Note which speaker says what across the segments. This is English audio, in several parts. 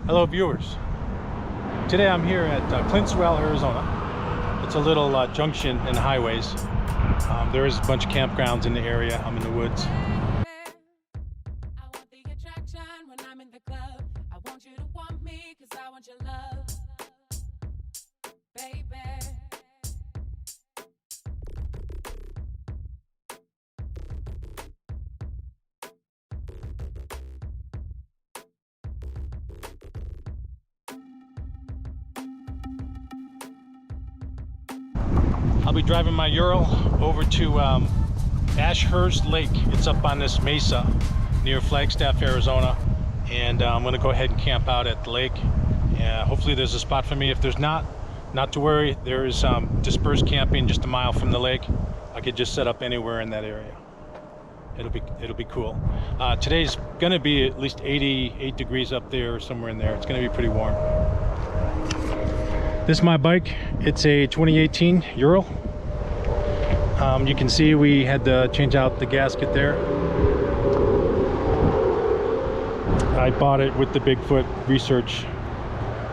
Speaker 1: Hello viewers. Today I'm here at Clinswell, Arizona. It's a little junction in highways. There is a bunch of campgrounds in the area. I'm in the woods. I'll be driving my Ural over to Ashurst Lake. It's up on this mesa near Flagstaff, Arizona, and I'm going to go ahead and camp out at the lake. Hopefully there's a spot for me. If there's not to worry. There is dispersed camping just a mile from the lake. I could just set up anywhere in that area. It'll be cool. Today's going to be at least 88 degrees up there, or somewhere in there. It's going to be pretty warm. This is my bike. It's a 2018 Ural. You can see we had to change out the gasket there. I bought it with the Bigfoot research.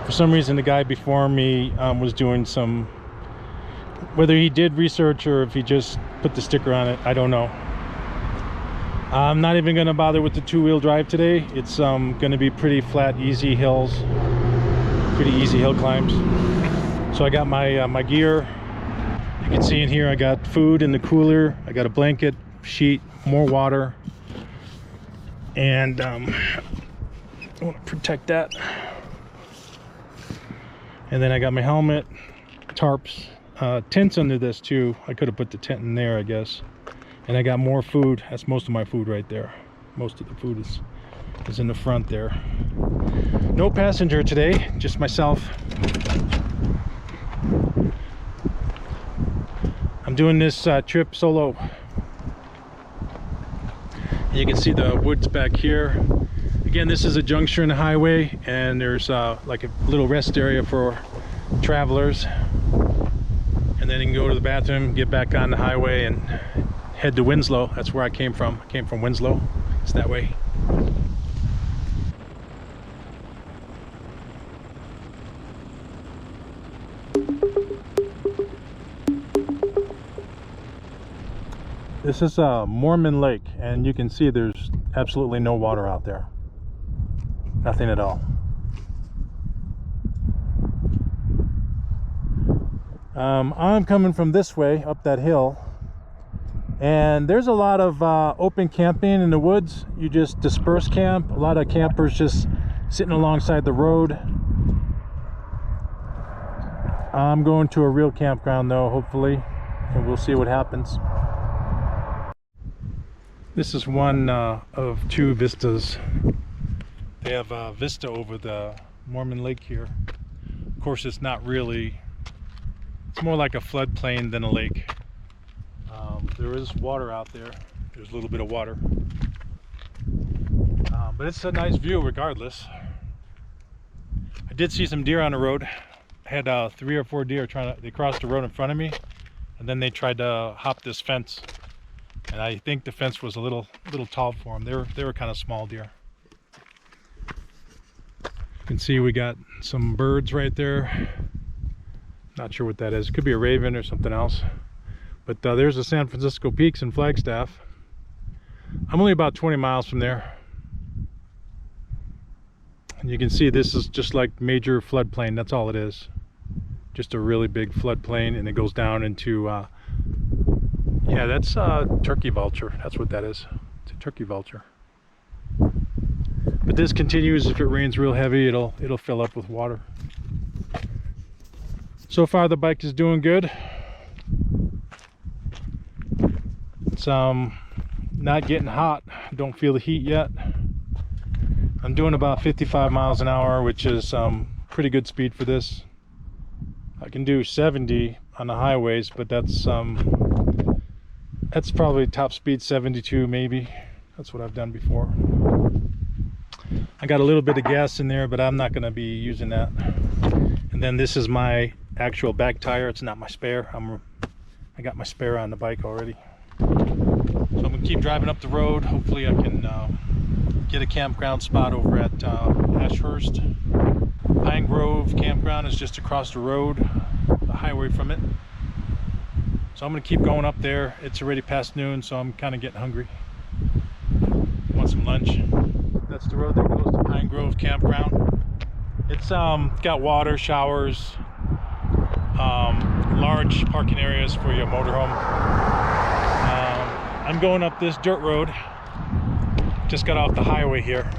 Speaker 1: For some reason the guy before me was doing some, whether he did research or if he just put the sticker on it, I don't know. I'm not even going to bother with the two-wheel drive today. It's going to be pretty flat, easy hills, pretty easy hill climbs. So I got my gear. You can see in here I got food in the cooler. I got a blanket, sheet, more water, and I want to protect that. And then I got my helmet, tarps, tents under this too. I could have put the tent in there, I guess. And I got more food. That's most of my food right there. Most of the food is in the front there. No passenger today, just myself. I'm doing this trip solo. You can see the woods back here. Again, this is a junction highway, and there's like a little rest area for travelers. And then you can go to the bathroom, get back on the highway, and head to Winslow. That's where I came from. I came from Winslow. It's that way. This is Mormon Lake, and you can see there's absolutely no water out there. Nothing at all. I'm coming from this way up that hill, and there's a lot of open camping in the woods. You just disperse camp. A lot of campers just sitting alongside the road. I'm going to a real campground though, hopefully, and we'll see what happens. This is one of two vistas. They have a vista over the Mormon Lake here. Of course, it's not really, it's more like a floodplain than a lake. There is water out there. There's a little bit of water. But it's a nice view regardless. I did see some deer on the road. I had 3 or 4 deer they crossed the road in front of me, and then they tried to hop this fence. And I think the fence was a little tall for them. They were kind of small deer. You can see we got some birds right there. Not sure what that is. It could be a raven or something else. But there's the San Francisco Peaks in Flagstaff. I'm only about 20 miles from there. And you can see this is just like major floodplain. That's all it is. Just a really big floodplain, and it goes down into yeah, that's turkey vulture. That's what that is. It's a turkey vulture. But this continues. If it rains real heavy, it'll fill up with water. So far the bike is doing good. It's not getting hot. Don't feel the heat yet. I'm doing about 55 miles an hour, which is pretty good speed for this. I can do 70 on the highways, but that's probably top speed 72 maybe. That's what I've done before. I got a little bit of gas in there, but I'm not going to be using that. And then this is my actual back tire. It's not my spare. I got my spare on the bike already. So I'm going to keep driving up the road. Hopefully I can get a campground spot over at Ashurst. Pine Grove Campground is just across the road, the highway from it. So I'm going to keep going up there. It's already past noon, so I'm kind of getting hungry. Want some lunch. That's the road that goes to Pine Grove Campground. It's got water, showers, large parking areas for your motorhome. I'm going up this dirt road. Just got off the highway here.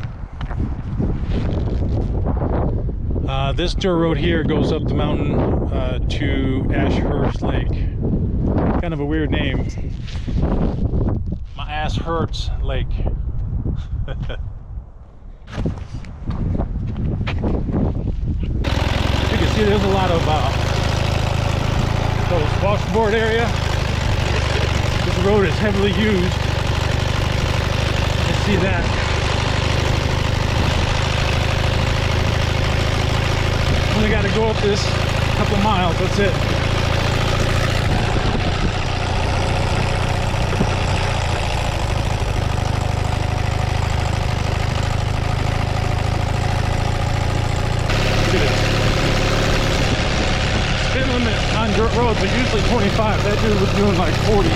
Speaker 1: This dirt road here goes up the mountain to Ashurst Lake. Kind of a weird name. My ass hurts lake. You can see there's a lot of those washboard area. This road is heavily used. You can see that. Only got to go up this couple miles, that's it. Look at this. Speed limit on dirt roads are usually 25. That dude was doing like 40.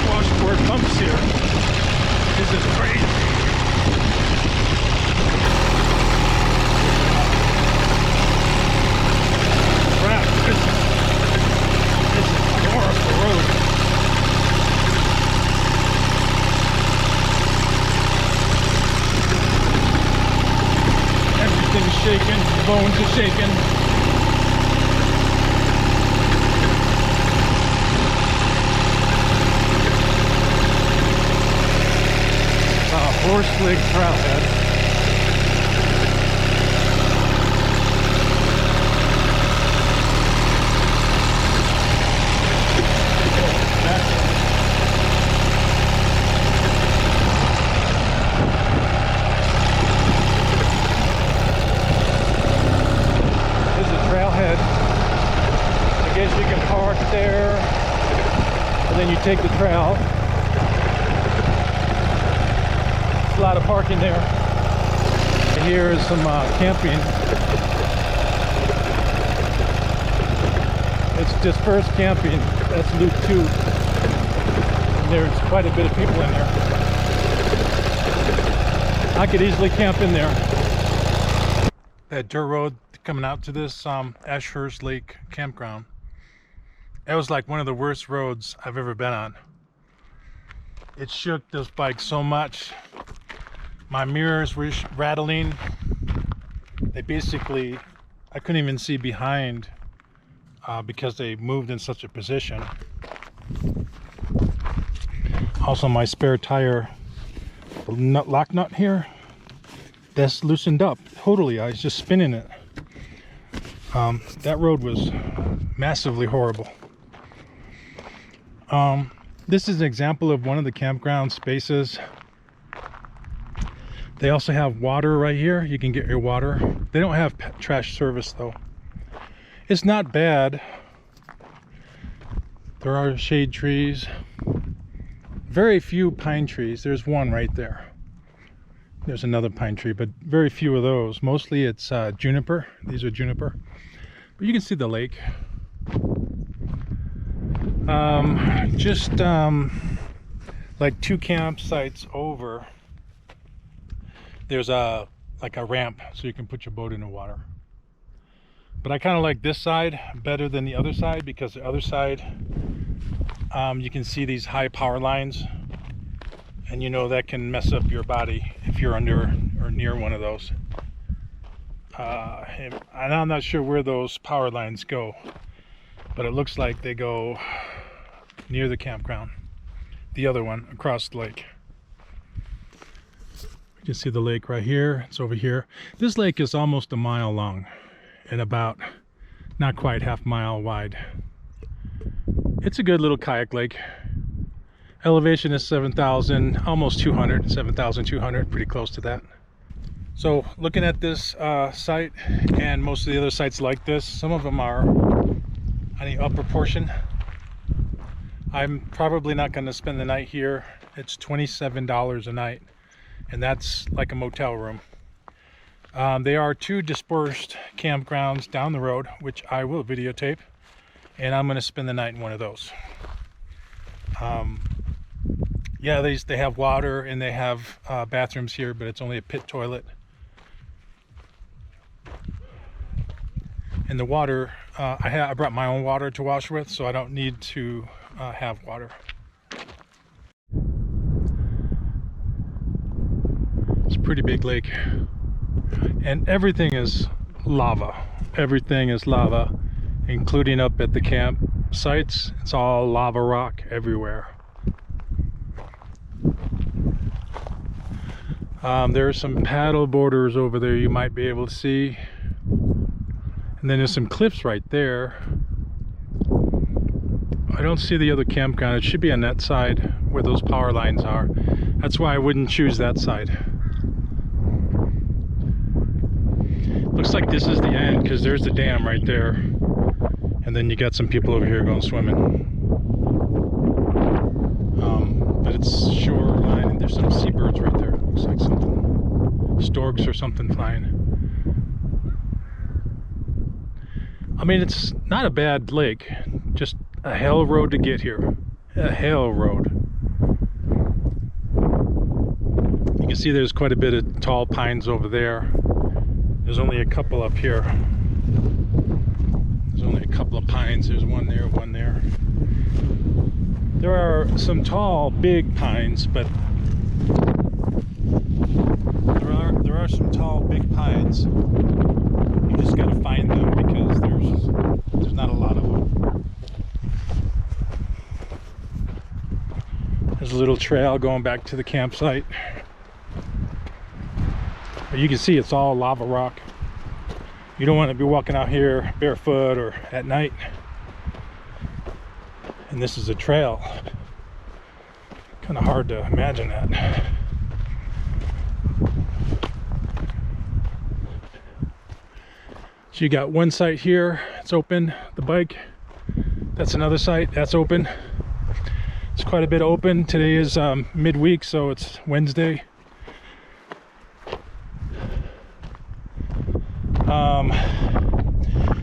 Speaker 1: Washboard bumps here. This is crazy. Crap, this is a horrible road. Everything's shaking, the bones are shaking. Ashurst Lake trailhead. This is a trailhead. I guess you can park there, and then you take the trail. A lot of parking there. And here is some camping. It's dispersed camping. That's Loop 2. And there's quite a bit of people in there. I could easily camp in there. That dirt road coming out to this Ashurst Lake campground. That was like one of the worst roads I've ever been on. It shook this bike so much. My mirrors were rattling. They basically, I couldn't even see behind because they moved in such a position. Also, my spare tire, the lock nut here, that's loosened up totally. I was just spinning it. That road was massively horrible. This is an example of one of the campground spaces. They also have water right here. You can get your water. They don't have trash service though. It's not bad. There are shade trees. Very few pine trees. There's one right there. There's another pine tree, but very few of those. Mostly it's juniper. These are juniper. But you can see the lake. Like 2 campsites over, there's like a ramp so you can put your boat in the water. But I kind of like this side better than the other side, because the other side you can see these high power lines and you know that can mess up your body if you're under or near one of those. And I'm not sure where those power lines go, but it looks like they go near the campground, the other one across the lake. You can see the lake right here. It's over here. This lake is almost a mile long and about not quite half mile wide. It's a good little kayak lake. Elevation is 7,000, almost 200, 7,200, pretty close to that. So looking at this site and most of the other sites like this, some of them are on the upper portion. I'm probably not going to spend the night here. It's $27 a night, and that's like a motel room. There are 2 dispersed campgrounds down the road, which I will videotape, and I'm going to spend the night in one of those. Yeah, they have water and they have bathrooms here, but it's only a pit toilet. And the water, I brought my own water to wash with, so I don't need to have water. It's a pretty big lake, and everything is lava. Everything is lava, including up at the campsites. It's all lava rock everywhere. There are some paddle boarders over there you might be able to see, and then there's some cliffs right there. I don't see the other campground. It should be on that side where those power lines are. That's why I wouldn't choose that side. Looks like this is the end, because there's the dam right there, and then you got some people over here going swimming. But it's shoreline, and there's some seabirds right there. Looks like something, storks or something flying. I mean, it's not a bad lake, just a hell road to get here. A hell road. You can see there's quite a bit of tall pines over there. There's only a couple up here. There's only a couple of pines. There's one there, one there. There are some tall, big pines, but there are some tall, big pines. You just got to find them because there's not a lot of them. There's a little trail going back to the campsite. But you can see it's all lava rock. You don't want to be walking out here barefoot or at night. And this is a trail. Kind of hard to imagine that. So you got one site here, it's open, the bike. That's another site, that's open. It's quite a bit open. Today is midweek, so it's Wednesday.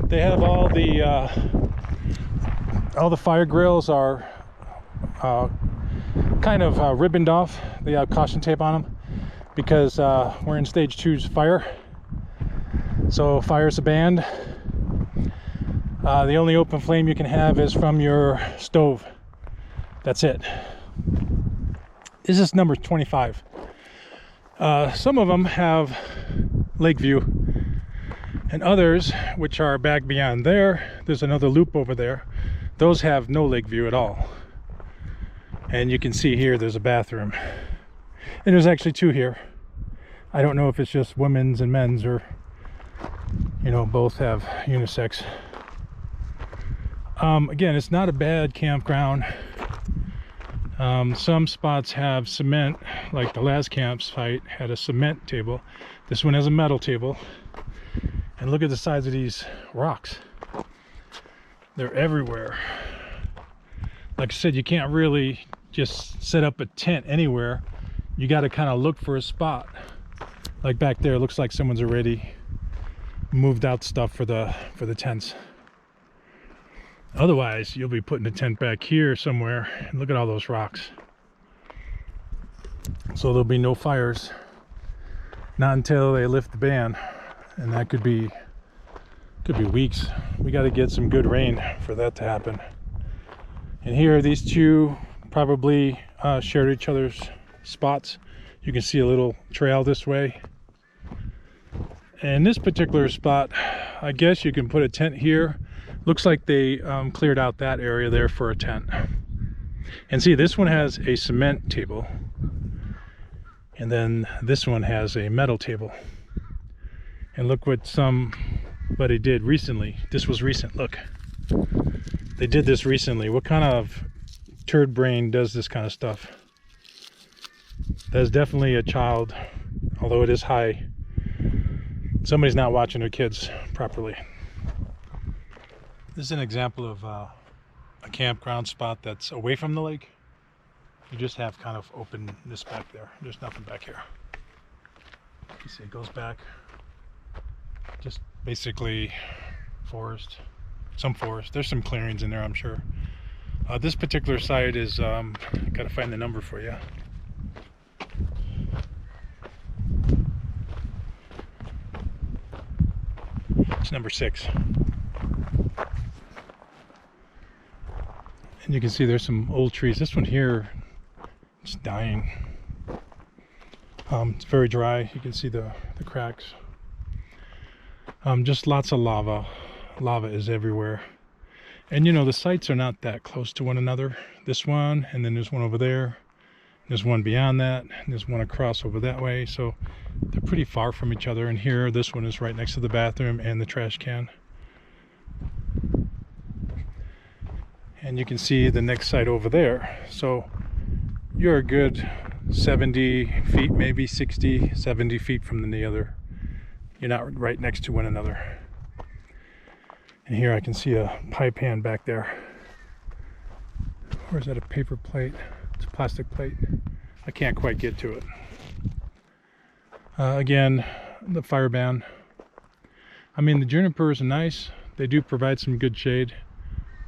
Speaker 1: They have all the fire grills are kind of ribboned off. They have caution tape on them because we're in stage 2's fire. So fire's a banned. The only open flame you can have is from your stove. That's it. This is number 25. Some of them have lake view, and others, which are back beyond there's another loop over there. Those have no lake view at all. And you can see here there's a bathroom. And there's actually 2 here. I don't know if it's just women's and men's, or you know, both have unisex. Again, it's not a bad campground. Some spots have cement, like the last campsite had a cement table. This one has a metal table. And look at the size of these rocks. They're everywhere. Like I said, you can't really just set up a tent anywhere. You got to kind of look for a spot. Like back there, it looks like someone's already moved out stuff for the tents. Otherwise, you'll be putting a tent back here somewhere. And look at all those rocks. So there'll be no fires. Not until they lift the ban. And that could be weeks. We got to get some good rain for that to happen. And here, these 2 probably shared each other's spots. You can see a little trail this way. And this particular spot, I guess you can put a tent here. Looks like they cleared out that area there for a tent. And see, this one has a cement table. And then this one has a metal table. And look what somebody did recently. This was recent, look. They did this recently. What kind of turd brain does this kind of stuff? That's definitely a child, although it is high. Somebody's not watching their kids properly. This is an example of a campground spot that's away from the lake. You just have kind of openness back there. There's nothing back here. You see it goes back. Just basically forest. Some forest. There's some clearings in there, I'm sure. This particular site is, gotta find the number for you. It's number 6. And you can see there's some old trees. This one here is dying. It's very dry. You can see the cracks. Just lots of lava. Lava is everywhere. And you know, the sites are not that close to one another. This one, and then there's one over there. There's one beyond that. And there's one across over that way. So they're pretty far from each other. And here, this one is right next to the bathroom and the trash can. And you can see the next site over there. So you're a good 70 feet, maybe 60, 70 feet from the other. You're not right next to one another. And here I can see a pie pan back there. Or is that a paper plate? It's a plastic plate. I can't quite get to it. Again, the fire ban. I mean, the junipers are nice. They do provide some good shade.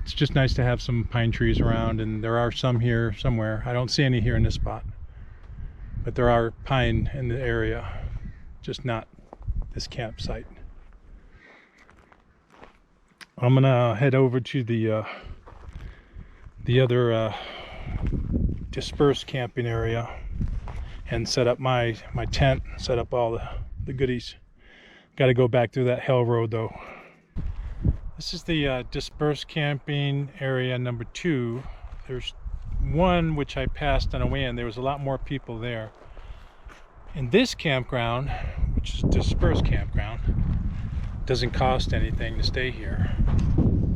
Speaker 1: It's just nice to have some pine trees around, and there are some here somewhere. I don't see any here in this spot, but there are pine in the area, just not this campsite. I'm gonna head over to the other dispersed camping area and set up my tent, set up all the goodies. Got to go back through that hell road though. This is the dispersed camping area number 2. There's one which I passed on the way in. There was a lot more people there. In this campground, which is dispersed campground, doesn't cost anything to stay here.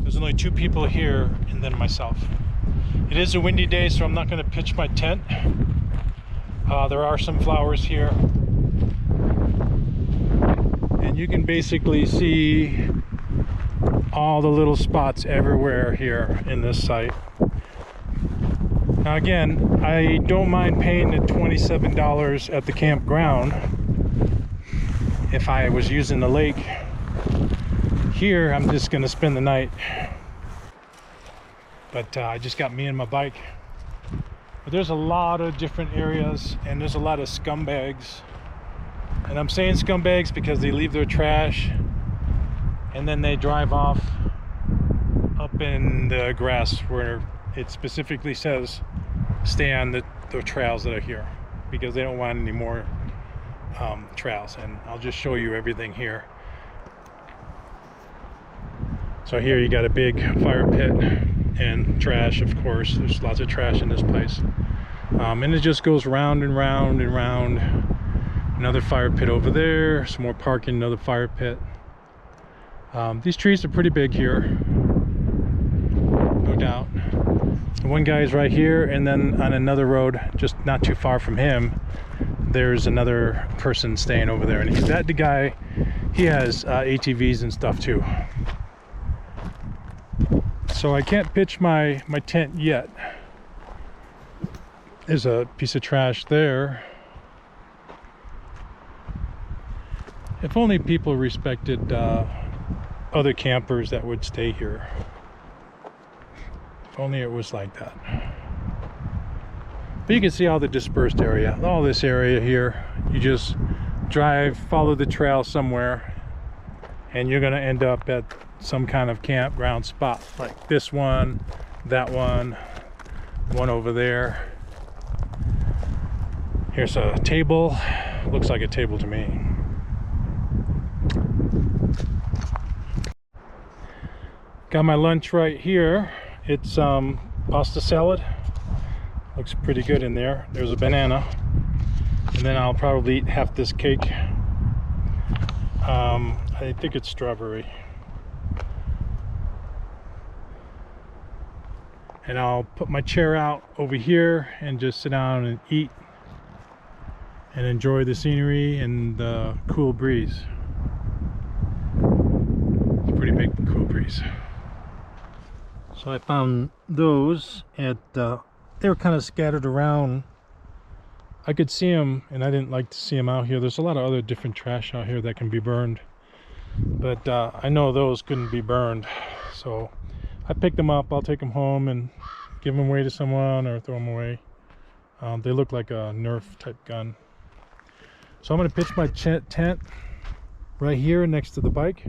Speaker 1: There's only 2 people here and then myself. It is a windy day, so I'm not going to pitch my tent. There are some flowers here. And you can basically see all the little spots everywhere here in this site. Now again, I don't mind paying the $27 at the campground if I was using the lake. Here I'm just going to spend the night. But I just got me and my bike. But there's a lot of different areas, and there's a lot of scumbags. And I'm saying scumbags because they leave their trash and then they drive off up in the grass where it specifically says stay on the trails that are here, because they don't want any more trails. And I'll just show you everything here. So here you got a big fire pit and trash, of course. There's lots of trash in this place. And it just goes round and round and round. Another fire pit over there, some more parking, another fire pit. These trees are pretty big here, no doubt. One guy is right here, and then on another road, just not too far from him, there's another person staying over there. And the guy, he has ATVs and stuff too. So I can't pitch my tent yet. There's a piece of trash there. If only people respected other campers that would stay here. If only it was like that. But you can see all the dispersed area, all this area here. You just drive, follow the trail somewhere, and you're gonna end up at some kind of campground spot, like this one, that one over there. Here's a table. Looks like a table to me. Got my lunch right here. It's pasta salad. Looks pretty good in there. There's a banana. And then I'll probably eat half this cake. I think it's strawberry. And I'll put my chair out over here and just sit down and eat and enjoy the scenery and the cool breeze. It's a pretty big cool breeze. So I found those at they were kind of scattered around. I could see them, and I didn't like to see them out here. There's a lot of other different trash out here that can be burned, but I know those couldn't be burned, so I picked them up. I'll take them home and give them away to someone or throw them away. They look like a Nerf type gun. So I'm going to pitch my tent right here next to the bike.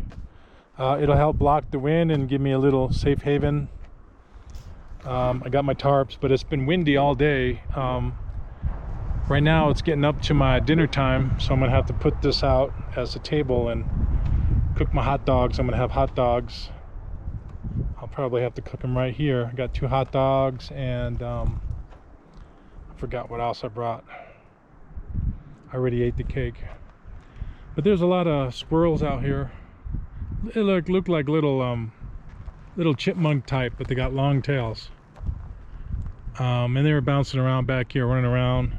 Speaker 1: It'll help block the wind and give me a little safe haven. I got my tarps, but it's been windy all day. Right now it's getting up to my dinner time, so I'm gonna have to put this out as a table and cook my hot dogs. I'm gonna have hot dogs. I'll probably have to cook them right here. I got 2 hot dogs and I forgot what else I brought. I already ate the cake. But there's a lot of squirrels out here. They look like little chipmunk type, but they got long tails. And they were bouncing around back here, running around.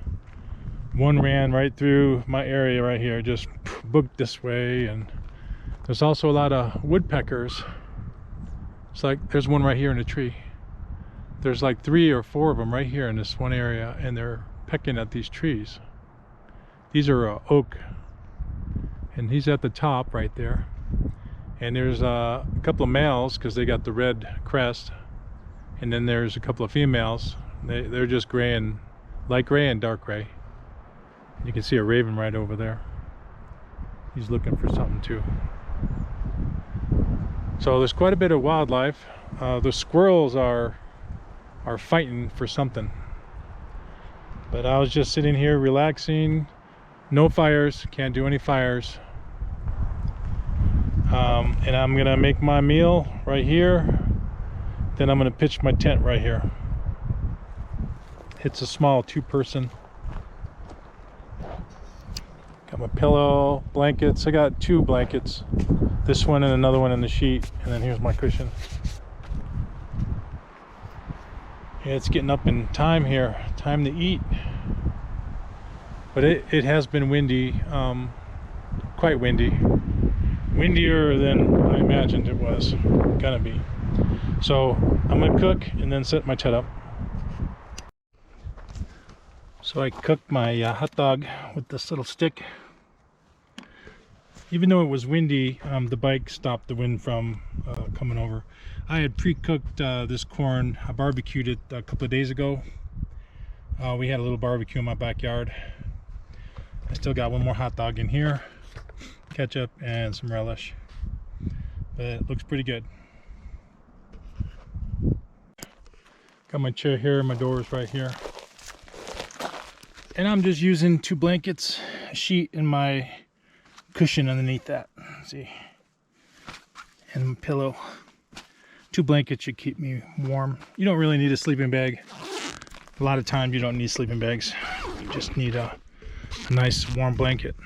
Speaker 1: One ran right through my area right here, just booked this way. And there's also a lot of woodpeckers. It's like there's one right here in a tree. There's like 3 or 4 of them right here in this one area, and they're pecking at these trees. These are oak, and he's at the top right there. And there's a couple of males because they got the red crest, and then there's a couple of females. They're just gray and light gray and dark gray. You can see a raven right over there. He's looking for something too. So there's quite a bit of wildlife. The squirrels are fighting for something. But I was just sitting here relaxing. No fires, can't do any fires. And I'm gonna make my meal right here. Then I'm gonna pitch my tent right here. It's a small 2-person. Got my pillow, blankets. I got 2 blankets. This one and another one in the sheet. And then here's my cushion. Yeah, it's getting up in time here. Time to eat. But it has been windy. Quite windy. Windier than I imagined it was gonna be. So I'm gonna cook and then set my tent up. So I cooked my hot dog with this little stick. Even though it was windy, the bike stopped the wind from coming over. I had pre-cooked this corn. I barbecued it a couple of days ago. We had a little barbecue in my backyard. I still got one more hot dog in here, ketchup and some relish, but it looks pretty good. Got my chair here, my doors right here, and I'm just using 2 blankets, a sheet, and my cushion underneath that. See, and a pillow. 2 blankets should keep me warm. You don't really need a sleeping bag. A lot of times you don't need sleeping bags. You just need a nice warm blanket.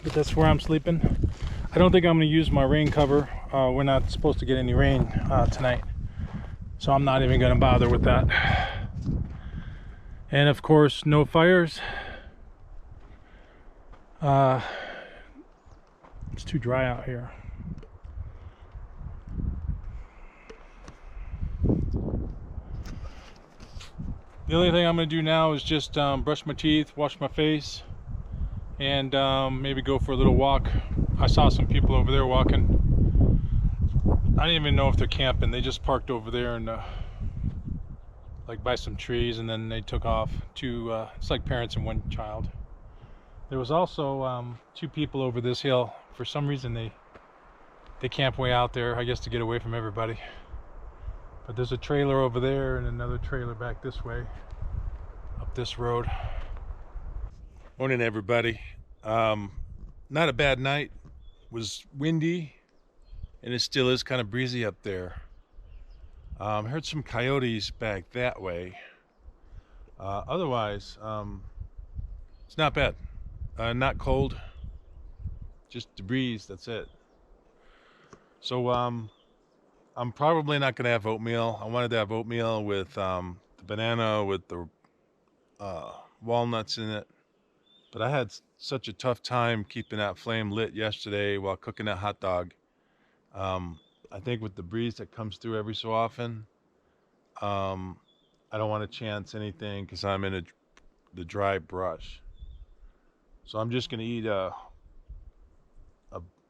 Speaker 1: But that's where I'm sleeping. I don't think I'm going to use my rain cover. We're not supposed to get any rain tonight, so I'm not even going to bother with that. And of course, no fires. It's too dry out here. The only thing I'm going to do now is just brush my teeth, wash my face, and maybe go for a little walk. I saw some people over there walking. I didn't even know if they're camping. They just parked over there and like by some trees, and then they took off. It's like parents and 1 child. There was also 2 people over this hill. For some reason they camp way out there, I guess to get away from everybody. But there's a trailer over there and another trailer back this way. this road. Morning, everybody. Not a bad night. It was windy, and it still is kind of breezy up there. Heard some coyotes back that way. Otherwise, it's not bad. Not cold, just the breeze, that's it. So I'm probably not gonna have oatmeal. I wanted to have oatmeal with the banana with the walnuts in it, but I had such a tough time keeping that flame lit yesterday while cooking that hot dog. I think with the breeze that comes through every so often, I don't want to chance anything because I'm in the dry brush. So I'm just gonna eat a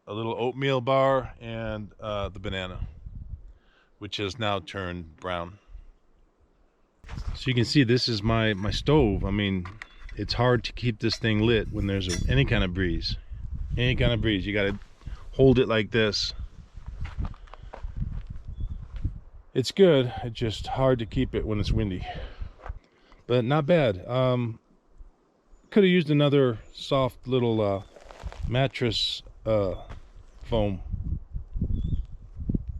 Speaker 1: little oatmeal bar and the banana, which has now turned brown. So you can see this is my stove. I mean, it's hard to keep this thing lit when there's any kind of breeze. Any kind of breeze, you gotta hold it like this. It's good, it's just hard to keep it when it's windy. But not bad. Could have used another soft little mattress foam.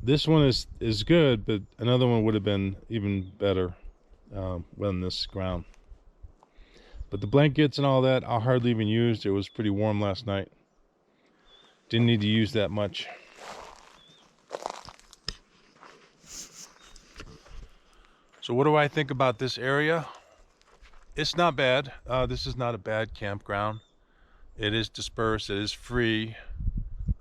Speaker 1: This one is good, but another one would have been even better on this ground. But the blankets and all that I hardly even used. It was pretty warm last night. Didn't need to use that much. So what do I think about this area? It's not bad. This is not a bad campground. It is dispersed, it is free.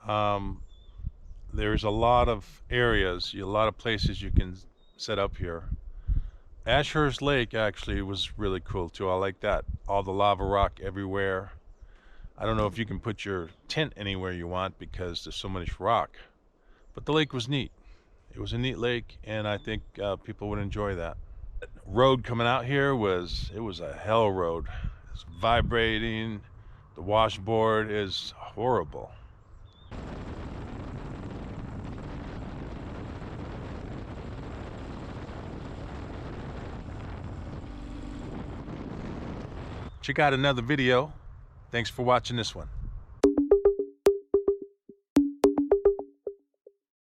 Speaker 1: There's a lot of areas, a lot of places you can set up here. Ashurst Lake actually was really cool too. I like that. All the lava rock everywhere. I don't know if you can put your tent anywhere you want because there's so much rock. But the lake was neat. It was a neat lake, and I think people would enjoy that. The road coming out here was a hell road. It's vibrating. The washboard is horrible. Check out another video. Thanks for watching this one.